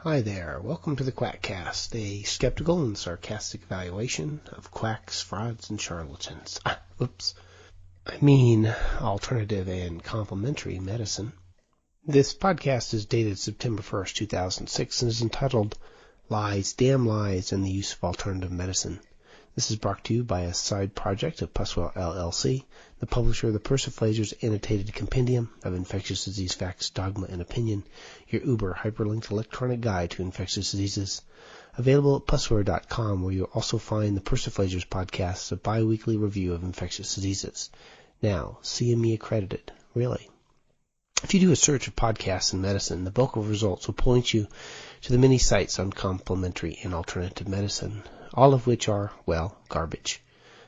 Hi there, welcome to the Quackcast, a skeptical and sarcastic evaluation of quacks, frauds, and charlatans. Alternative and complementary medicine. This podcast is dated September 1st, 2006, and is entitled Lies, Damn Lies, and the Use of Alternative Medicine. This is brought to you by a side project of Puswell LLC, the publisher of the Persiflager's Annotated Compendium of Infectious Disease Facts, Dogma, and Opinion, your Uber hyperlinked electronic guide to infectious diseases. Available at pusware.com, where you'll also find the Persiflager's podcast, a bi-weekly review of infectious diseases. Now, CME accredited, really. If you do a search of podcasts in medicine, the bulk of results will point you to the many sites on complementary and alternative medicine, all of which are, well, garbage.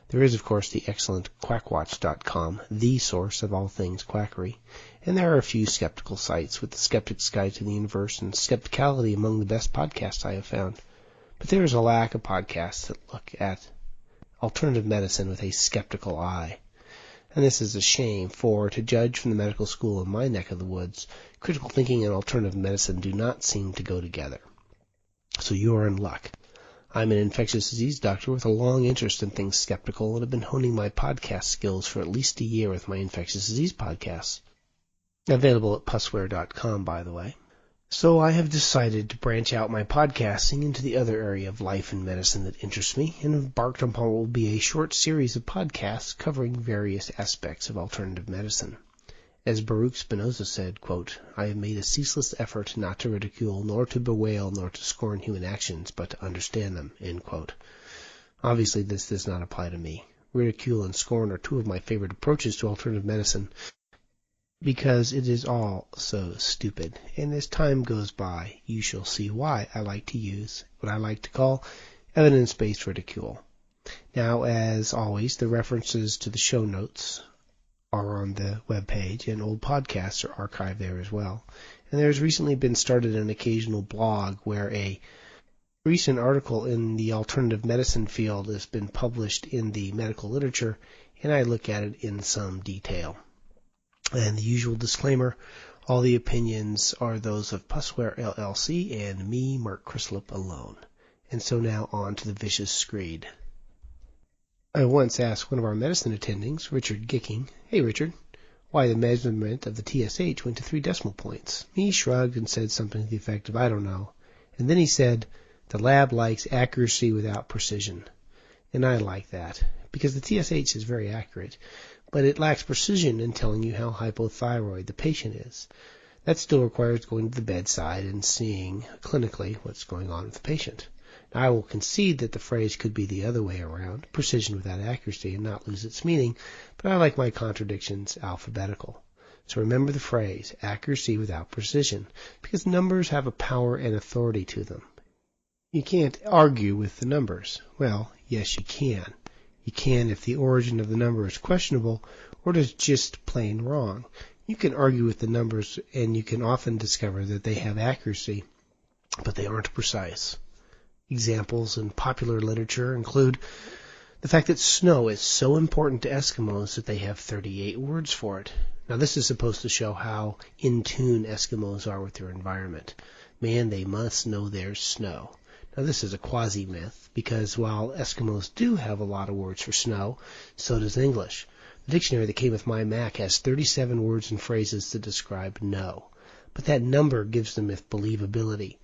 There is, of course, the excellent quackwatch.com, the source of all things quackery, and there are a few skeptical sites with the Skeptic's Guide to the Universe and Skepticality among the best podcasts I have found. But there is a lack of podcasts that look at alternative medicine with a skeptical eye. And this is a shame, for, to judge from the medical school in my neck of the woods, critical thinking and alternative medicine do not seem to go together. So you are in luck. I'm an infectious disease doctor with a long interest in things skeptical and have been honing my podcast skills for at least a year with my infectious disease podcasts. Available at pusware.com, by the way. So I have decided to branch out my podcasting into the other area of life and medicine that interests me, and embarked upon what will be a short series of podcasts covering various aspects of alternative medicine. As Baruch Spinoza said, quote, I have made a ceaseless effort not to ridicule, nor to bewail, nor to scorn human actions, but to understand them, end quote. Obviously, this does not apply to me. Ridicule and scorn are two of my favorite approaches to alternative medicine, because it is all so stupid. And as time goes by, you shall see why I like to use what I like to call evidence-based ridicule. Now, as always, the references to the show notes are on the webpage, and old podcasts are archived there as well. And there's recently been started an occasional blog where a recent article in the alternative medicine field has been published in the medical literature, and I look at it in some detail. And the usual disclaimer, all the opinions are those of Pusware LLC and me, Mark Crislip, alone. And so now on to the vicious screed. I once asked one of our medicine attendings, Richard Gicking, hey Richard, why the measurement of the TSH went to 3 decimal points. He shrugged and said something to the effect of, I don't know. And then he said, the lab likes accuracy without precision. And I like that, because the TSH is very accurate, but it lacks precision in telling you how hypothyroid the patient is. That still requires going to the bedside and seeing clinically what's going on with the patient. Now, I will concede that the phrase could be the other way around, precision without accuracy, and not lose its meaning, but I like my contradictions alphabetical. So remember the phrase, accuracy without precision, because numbers have a power and authority to them. You can't argue with the numbers. Well, yes you can. You can if the origin of the number is questionable or it is just plain wrong. You can argue with the numbers, and you can often discover that they have accuracy, but they aren't precise. Examples in popular literature include the fact that snow is so important to Eskimos that they have 38 words for it. Now, this is supposed to show how in tune Eskimos are with their environment. Man, they must know there's snow. Now, this is a quasi-myth, because while Eskimos do have a lot of words for snow, so does English. The dictionary that came with my Mac has 37 words and phrases to describe no. But that number gives the myth believability.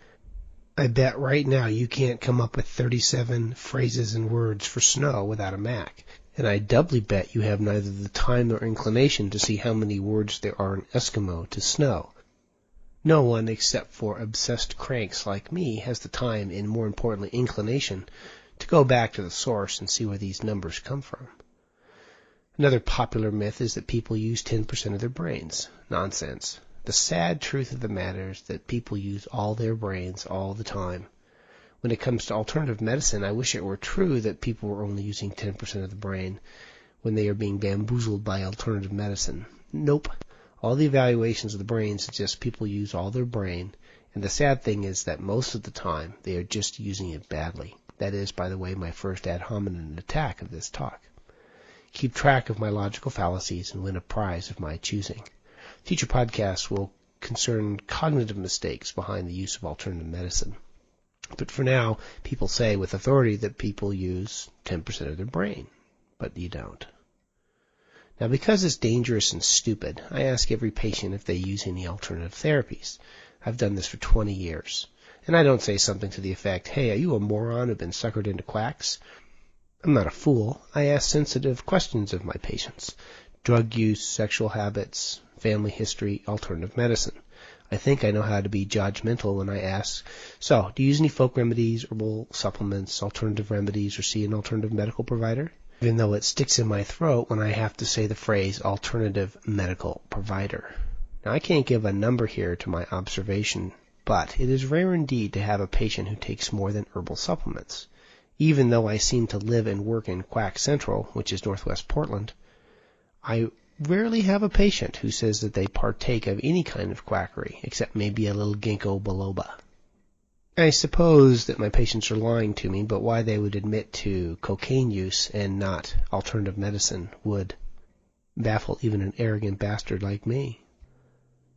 I bet right now you can't come up with 37 phrases and words for snow without a Mac. And I doubly bet you have neither the time nor inclination to see how many words there are in Eskimo to snow. No one except for obsessed cranks like me has the time and, more importantly, inclination to go back to the source and see where these numbers come from. Another popular myth is that people use 10% of their brains. Nonsense. The sad truth of the matter is that people use all their brains all the time. When it comes to alternative medicine, I wish it were true that people were only using 10% of the brain when they are being bamboozled by alternative medicine. Nope. All the evaluations of the brain suggest people use all their brain, and the sad thing is that most of the time they are just using it badly. That is, by the way, my first ad hominem attack of this talk. Keep track of my logical fallacies and win a prize of my choosing. Future podcasts will concern cognitive mistakes behind the use of alternative medicine. But for now, people say with authority that people use 10% of their brain, but you don't. Now, because it's dangerous and stupid, I ask every patient if they use any alternative therapies. I've done this for 20 years. And I don't say something to the effect, hey, are you a moron who's been suckered into quacks? I'm not a fool. I ask sensitive questions of my patients. Drug use, sexual habits, family history, alternative medicine. I think I know how to be judgmental when I ask, so, do you use any folk remedies, herbal supplements, alternative remedies, or see an alternative medical provider? Even though it sticks in my throat when I have to say the phrase alternative medical provider. Now, I can't give a number here to my observation, but it is rare indeed to have a patient who takes more than herbal supplements. Even though I seem to live and work in Quack Central, which is northwest Portland, I rarely have a patient who says that they partake of any kind of quackery, except maybe a little ginkgo biloba. I suppose that my patients are lying to me, but why they would admit to cocaine use and not alternative medicine would baffle even an arrogant bastard like me.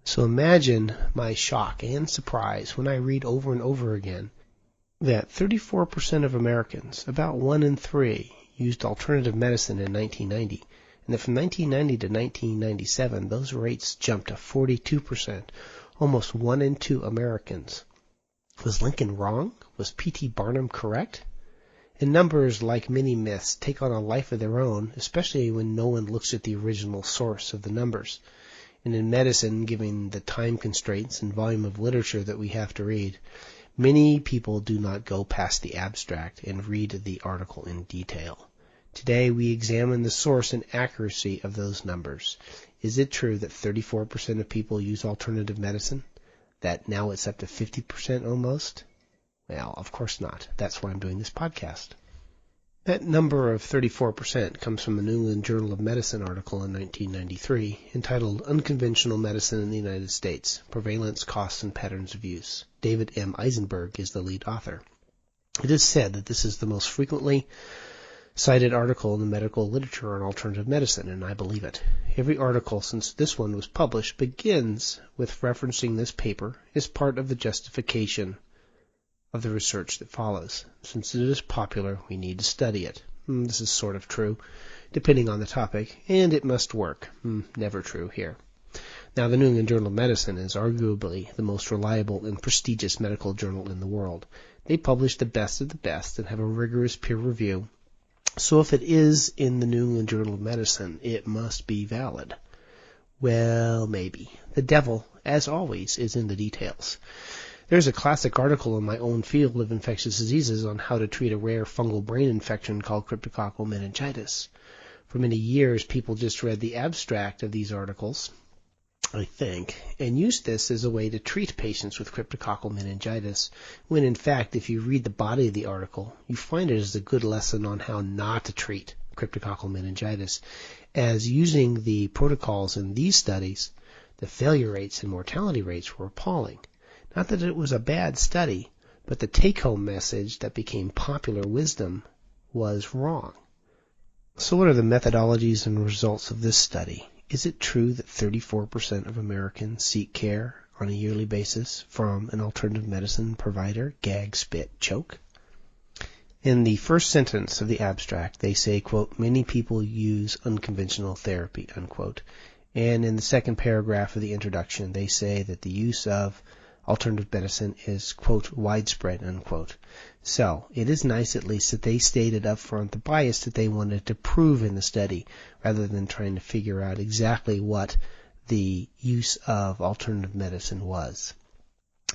So imagine my shock and surprise when I read over and over again that 34% of Americans, about 1 in 3, used alternative medicine in 1990, and that from 1990 to 1997, those rates jumped to 42%, almost 1 in 2 Americans. Was Lincoln wrong? Was P.T. Barnum correct? And numbers, like many myths, take on a life of their own, especially when no one looks at the original source of the numbers. And in medicine, given the time constraints and volume of literature that we have to read, many people do not go past the abstract and read the article in detail. Today we examine the source and accuracy of those numbers. Is it true that 34% of people use alternative medicine? That now it's up to 50% almost? Well, of course not. That's why I'm doing this podcast. That number of 34% comes from a New England Journal of Medicine article in 1993 entitled Unconventional Medicine in the United States, Prevalence, Costs, and Patterns of Use. David M. Eisenberg is the lead author. It is said that this is the most frequently cited article in the medical literature on alternative medicine, and I believe it. Every article since this one was published begins with referencing this paper as part of the justification of the research that follows. Since it is popular, we need to study it. This is sort of true, depending on the topic, and it must work. Never true here. Now, the New England Journal of Medicine is arguably the most reliable and prestigious medical journal in the world. They publish the best of the best and have a rigorous peer review. So if it is in the New England Journal of Medicine, it must be valid. Well, maybe. The devil, as always, is in the details. There's a classic article in my own field of infectious diseases on how to treat a rare fungal brain infection called cryptococcal meningitis. For many years, people just read the abstract of these articles, I think, and used this as a way to treat patients with cryptococcal meningitis, when in fact, if you read the body of the article, you find it as a good lesson on how not to treat cryptococcal meningitis, as using the protocols in these studies, the failure rates and mortality rates were appalling. Not that it was a bad study, but the take-home message that became popular wisdom was wrong. So what are the methodologies and results of this study? Is it true that 34% of Americans seek care on a yearly basis from an alternative medicine provider? Gag, spit, choke. In the first sentence of the abstract, they say, quote, many people use unconventional therapy, unquote. And in the second paragraph of the introduction, they say that the use of alternative medicine is, quote, widespread, unquote. So, it is nice at least that they stated up front the bias that they wanted to prove in the study, rather than trying to figure out exactly what the use of alternative medicine was.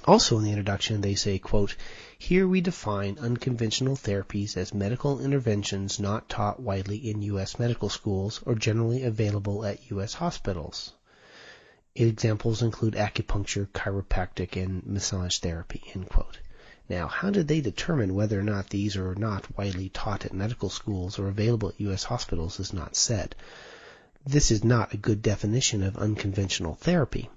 Also in the introduction, they say, quote, here we define unconventional therapies as medical interventions not taught widely in U.S. medical schools or generally available at U.S. hospitals. Examples include acupuncture, chiropractic, and massage therapy, end quote. Now, how did they determine whether or not these are not widely taught at medical schools or available at U.S. hospitals is not said. This is not a good definition of unconventional therapy.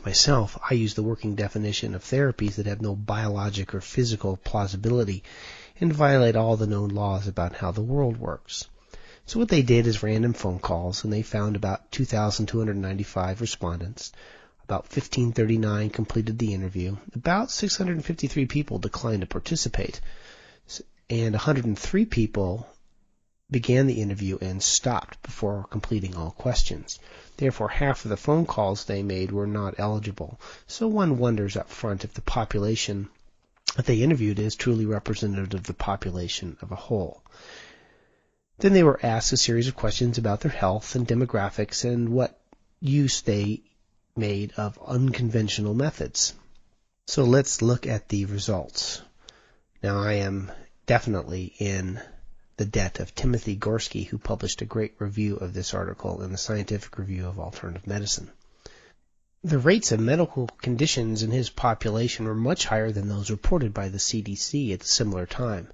Myself, I use the working definition of therapies that have no biologic or physical plausibility and violate all the known laws about how the world works. So what they did is random phone calls, and they found about 2,295 respondents. About 1,539 completed the interview. About 653 people declined to participate, and 103 people began the interview and stopped before completing all questions. Therefore, half of the phone calls they made were not eligible. So one wonders up front if the population that they interviewed is truly representative of the population of a whole. Then they were asked a series of questions about their health and demographics and what use they made of unconventional methods. So let's look at the results. Now, I am definitely in the debt of Timothy Gorski, who published a great review of this article in the Scientific Review of Alternative Medicine. The rates of medical conditions in his population were much higher than those reported by the CDC at a similar time.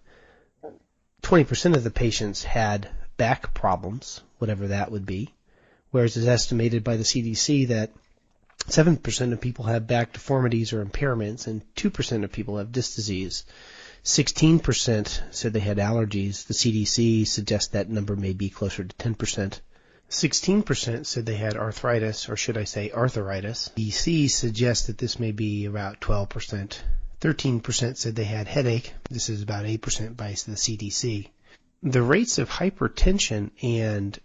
20% of the patients had back problems, whatever that would be, whereas it's estimated by the CDC that 7% of people have back deformities or impairments, and 2% of people have disc disease. 16% said they had allergies. The CDC suggests that number may be closer to 10%. 16% said they had arthritis, or should I say arthritis. CDC suggests that this may be about 12%. 13% said they had headache. This is about 8% by the CDC. The rates of hypertension and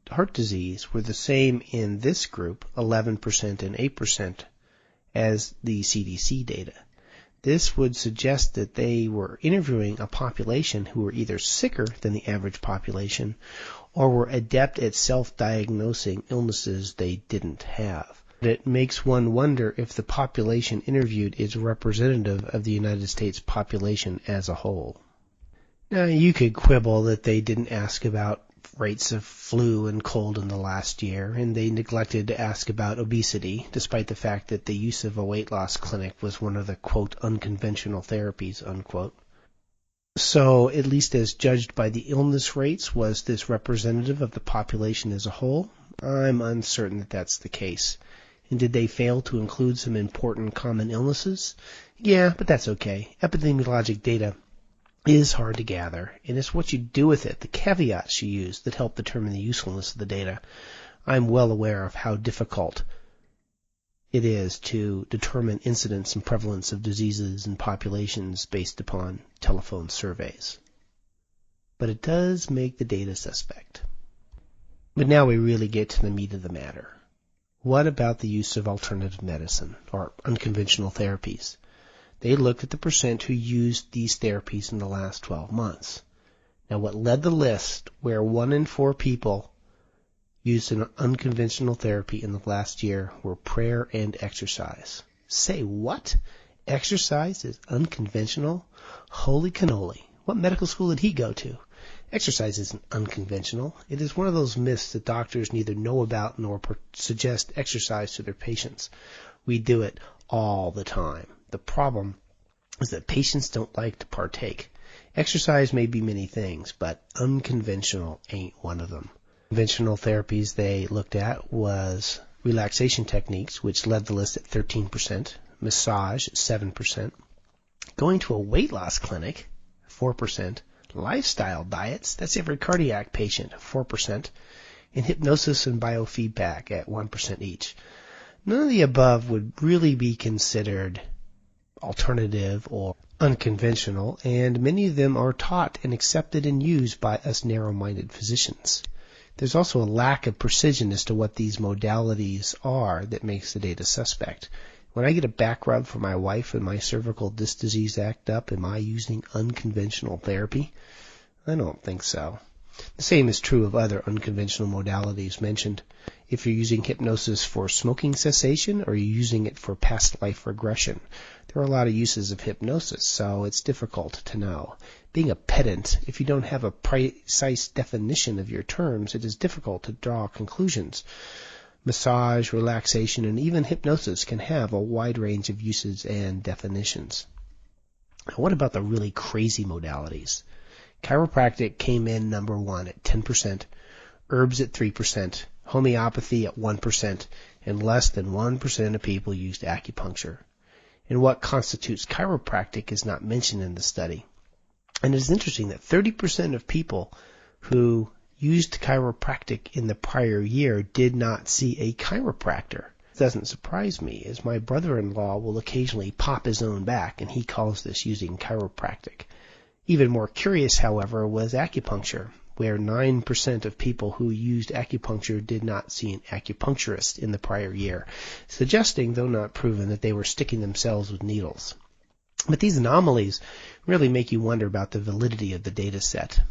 heart disease were the same in this group, 11% and 8%, as the CDC data. This would suggest that they were interviewing a population who were either sicker than the average population or were adept at self-diagnosing illnesses they didn't have. It makes one wonder if the population interviewed is representative of the United States population as a whole. Now, you could quibble that they didn't ask about rates of flu and cold in the last year, and they neglected to ask about obesity, despite the fact that the use of a weight loss clinic was one of the, quote, unconventional therapies, unquote. So, at least as judged by the illness rates, was this representative of the population as a whole? I'm uncertain that that's the case. And did they fail to include some important common illnesses? Yeah, but that's okay. Epidemiologic data is hard to gather, and it's what you do with it, the caveats you use, that help determine the usefulness of the data. I'm well aware of how difficult it is to determine incidence and prevalence of diseases in populations based upon telephone surveys. But it does make the data suspect. But now we really get to the meat of the matter. What about the use of alternative medicine, or unconventional therapies? They looked at the percent who used these therapies in the last 12 months. Now, what led the list where 1 in 4 people used an unconventional therapy in the last year were prayer and exercise. Say what? Exercise is unconventional? Holy cannoli. What medical school did he go to? Exercise isn't unconventional. It is one of those myths that doctors neither know about nor suggest exercise to their patients. We do it all the time. The problem is that patients don't like to partake. Exercise may be many things, but unconventional ain't one of them. Conventional therapies they looked at was relaxation techniques, which led the list at 13%, massage at 7%, going to a weight loss clinic, 4%, lifestyle diets, that's every cardiac patient, 4%, and hypnosis and biofeedback at 1% each. None of the above would really be considered alternative or unconventional, and many of them are taught and accepted and used by us narrow-minded physicians. There's also a lack of precision as to what these modalities are that makes the data suspect. When I get a back rub for my wife and my cervical disc disease act up, am I using unconventional therapy? I don't think so. The same is true of other unconventional modalities mentioned. If you're using hypnosis for smoking cessation or you're using it for past life regression, there are a lot of uses of hypnosis, so it's difficult to know. Being a pedant, if you don't have a precise definition of your terms, it is difficult to draw conclusions. Massage, relaxation, and even hypnosis can have a wide range of uses and definitions. Now, what about the really crazy modalities? Chiropractic came in number 1 at 10%, herbs at 3%, homeopathy at 1%, and less than 1% of people used acupuncture. And what constitutes chiropractic is not mentioned in the study. And it is interesting that 30% of people who used chiropractic in the prior year did not see a chiropractor. doesn't surprise me, as my brother-in-law will occasionally pop his own back, and he calls this using chiropractic. Even more curious, however, was acupuncture, where 9% of people who used acupuncture did not see an acupuncturist in the prior year, suggesting, though not proven, that they were sticking themselves with needles. But these anomalies really make you wonder about the validity of the data set.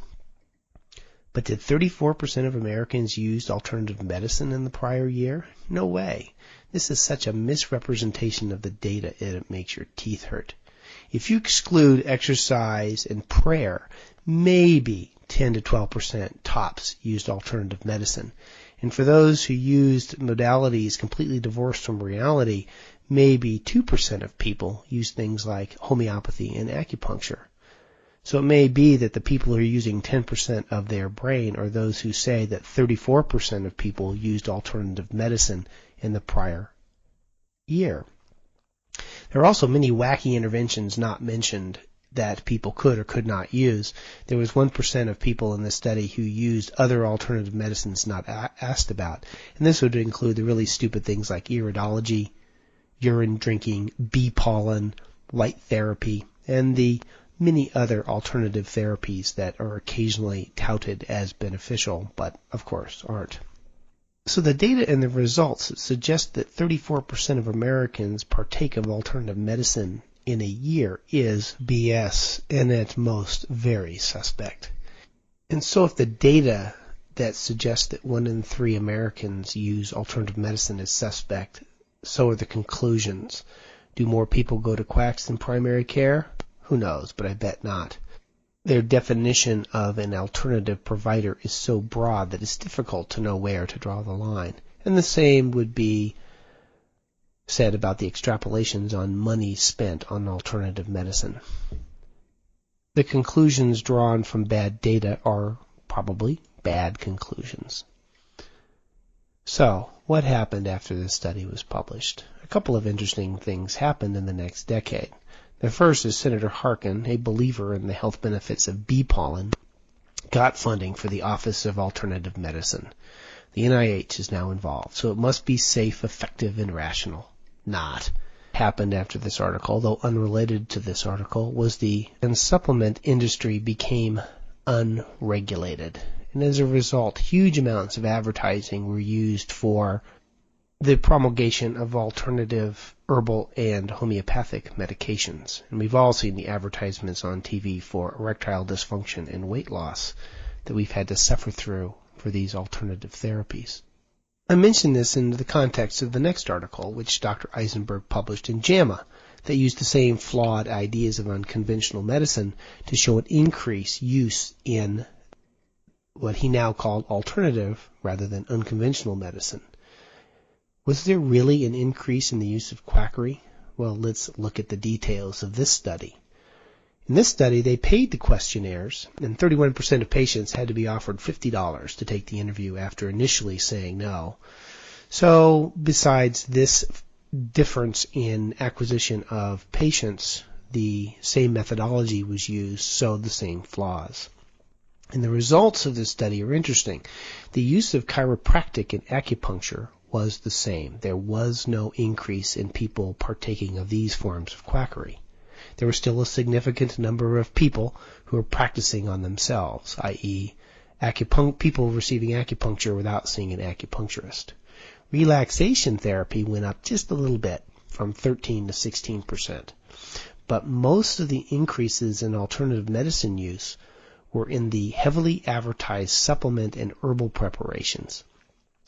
But did 34% of Americans use alternative medicine in the prior year? No way. This is such a misrepresentation of the data it makes your teeth hurt. If you exclude exercise and prayer, maybe 10 to 12% tops used alternative medicine. And for those who used modalities completely divorced from reality, maybe 2% of people use things like homeopathy and acupuncture. So it may be that the people who are using 10% of their brain are those who say that 34% of people used alternative medicine in the prior year. There are also many wacky interventions not mentioned that people could or could not use. There was 1% of people in this study who used other alternative medicines not asked about. And this would include the really stupid things like iridology, urine drinking, bee pollen, light therapy, and the many other alternative therapies that are occasionally touted as beneficial, but of course aren't. So the data and the results suggest that 34% of Americans partake of alternative medicine in a year is BS, and at most very suspect. And so if the data that suggests that 1 in 3 Americans use alternative medicine is suspect, so are the conclusions. Do more people go to quacks than primary care? Who knows, but I bet not. Their definition of an alternative provider is so broad that it's difficult to know where to draw the line. And the same would be said about the extrapolations on money spent on alternative medicine. The conclusions drawn from bad data are probably bad conclusions. So, what happened after this study was published? A couple of interesting things happened in the next decade. The first is Senator Harkin, a believer in the health benefits of bee pollen, got funding for the Office of Alternative Medicine. The NIH is now involved, so it must be safe, effective, and rational. Not. Happened after this article, though unrelated to this article, was the supplement industry became unregulated. And as a result, huge amounts of advertising were used for the promulgation of alternative herbal and homeopathic medications. And we've all seen the advertisements on TV for erectile dysfunction and weight loss that we've had to suffer through for these alternative therapies. I mention this in the context of the next article, which Dr. Eisenberg published in JAMA, that used the same flawed ideas of unconventional medicine to show an increased use in what he now called alternative rather than unconventional medicine. Was there really an increase in the use of quackery? Well, let's look at the details of this study. In this study, they paid the questionnaires, and 31% of patients had to be offered $50 to take the interview after initially saying no. So, besides this difference in acquisition of patients, the same methodology was used, so the same flaws. And the results of this study are interesting. The use of chiropractic and acupuncture was the same. There was no increase in people partaking of these forms of quackery. There was still a significant number of people who were practicing on themselves, i.e., people receiving acupuncture without seeing an acupuncturist. Relaxation therapy went up just a little bit, from 13 to 16%. But most of the increases in alternative medicine use were in the heavily advertised supplement and herbal preparations.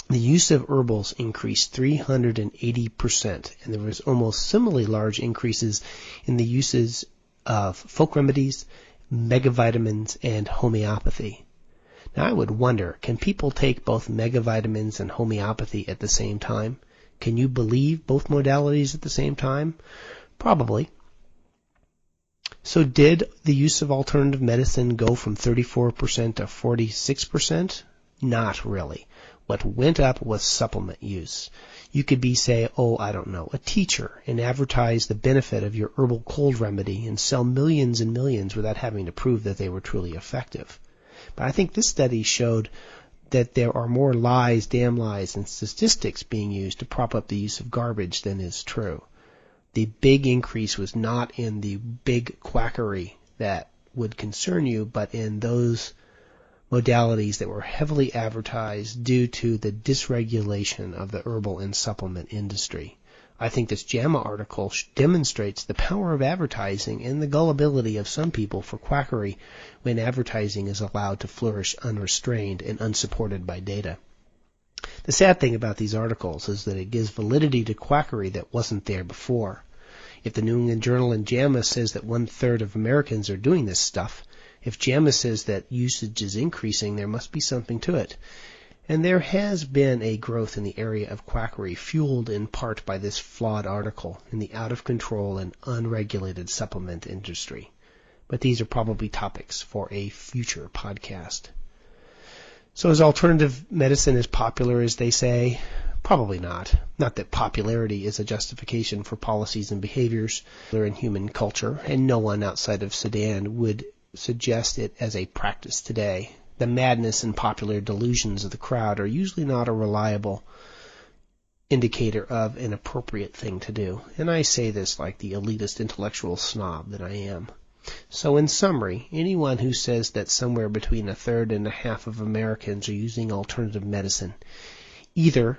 The use of herbals increased 380%, and there was almost similarly large increases in the uses of folk remedies, megavitamins, and homeopathy. Now I would wonder, can people take both megavitamins and homeopathy at the same time? Can you believe both modalities at the same time? Probably. So did the use of alternative medicine go from 34% to 46%? Not really. What went up was supplement use. You could be, say, a teacher, and advertise the benefit of your herbal cold remedy and sell millions and millions without having to prove that they were truly effective. But I think this study showed that there are more lies, damn lies, and statistics being used to prop up the use of garbage than is true. The big increase was not in the big quackery that would concern you, but in those modalities that were heavily advertised due to the dysregulation of the herbal and supplement industry. I think this JAMA article demonstrates the power of advertising and the gullibility of some people for quackery when advertising is allowed to flourish unrestrained and unsupported by data. The sad thing about these articles is that it gives validity to quackery that wasn't there before. If the New England Journal and JAMA says that 1/3 of Americans are doing this stuff, if JAMA says that usage is increasing, there must be something to it. And there has been a growth in the area of quackery, fueled in part by this flawed article in the out-of-control and unregulated supplement industry. But these are probably topics for a future podcast. So is alternative medicine as popular as they say? Probably not. Not that popularity is a justification for policies and behaviors that are in human culture, and no one outside of Sudan would suggest it as a practice today. The madness and popular delusions of the crowd are usually not a reliable indicator of an appropriate thing to do, and I say this like the elitist intellectual snob that I am. So in summary, anyone who says that somewhere between 1/3 and 1/2 of Americans are using alternative medicine either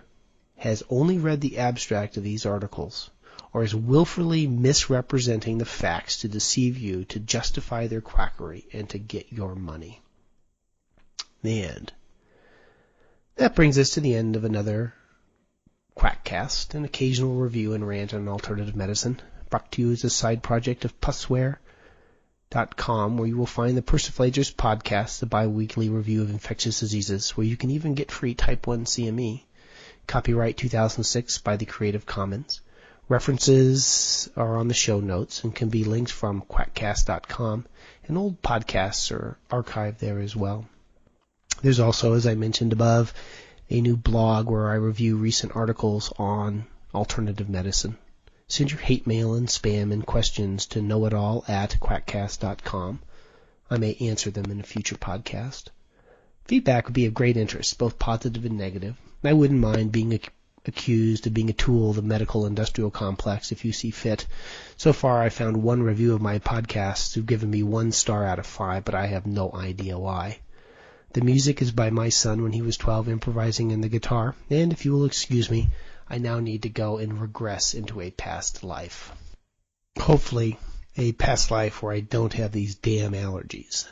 has only read the abstract of these articles or is willfully misrepresenting the facts to deceive you, to justify their quackery, and to get your money. The end. That brings us to the end of another Quackcast, an occasional review and rant on alternative medicine, brought to you as a side project of Pussware.com, where you will find the Persiflagers podcast, the bi-weekly review of infectious diseases, where you can even get free Type 1 CME. Copyright 2006 by the Creative Commons. References are on the show notes and can be linked from Quackcast.com, and old podcasts are archived there as well. There's also, as I mentioned above, a new blog where I review recent articles on alternative medicine. Send your hate mail and spam and questions to knowitall@quackcast.com. I may answer them in a future podcast. Feedback would be of great interest, both positive and negative. I wouldn't mind being accused of being a tool of the medical industrial complex if you see fit. So far, I found one review of my podcasts who've given me 1 star out of 5, but I have no idea why. The music is by my son when he was 12, improvising in the guitar, and if you will excuse me, I now need to go and regress into a past life. Hopefully, a past life where I don't have these damn allergies.